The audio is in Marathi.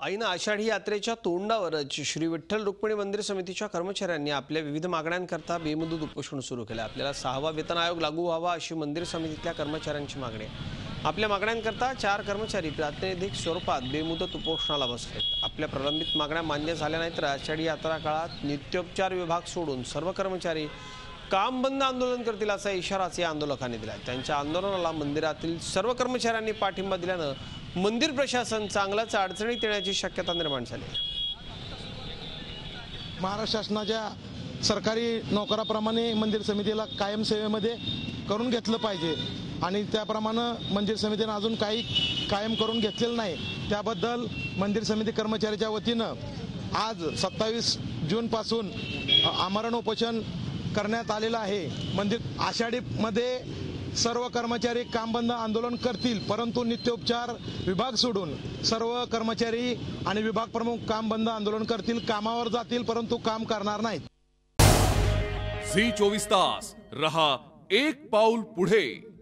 ऐन आषाढी यात्रेच्या तोंडावरच श्री विठ्ठल रुक्मिणी मंदिर समितीच्या कर्मचाऱ्यांनी आपल्या विविध मागण्यांकरता बेमुदत उपोषण सुरू केले। आपल्याला 6वा वेतन आयोग लागू व्हावा अशी मंदिर समितीतल्या कर्मचाऱ्यांची मागणी आहे। आपल्या मागण्यांकरता 4 कर्मचारी प्रातिनिधिक स्वरूपात बेमुदत उपोषणाला बसले। आपल्या प्रलंबित मागण्या मान्य झाल्या नाहीत तर आषाढी यात्रा काळात नित्योपचार विभाग सोडून सर्व कर्मचारी काम बंद आंदोलन करतील असा इशाराच या आंदोलकांनी दिला। त्यांच्या आंदोलनाला मंदिरातील सर्व कर्मचाऱ्यांनी पाठिंबा दिल्यानं मंदिर प्रशासन चांगलाच अडचणीत येण्याची शक्यता निर्माण झाली। महाराष्ट्र शासनाच्या सरकारी नोकराप्रमाणे मंदिर समितीला कायम सेवेमध्ये करून घेतलं पाहिजे आणि त्याप्रमाणे मंदिर समितीने अजून काही कायम करून घेतलेलं नाही। त्याबद्दल मंदिर समिती कर्मचाऱ्याच्या वतीनं आज 27 जूनपासून आमरण उपोषण करण्यात आलेलं आहे। मंदिर आषाढीमध्ये सर्व कर्मचारी काम बंद आंदोलन करतील, परंतु नित्योपचार विभाग सोडून सर्व कर्मचारी आणि विभाग प्रमुख काम बंद आंदोलन करतील, कामावर जातील परंतु काम करणार नाहीत। झी 24 तास रहा एक पाऊल पुढे।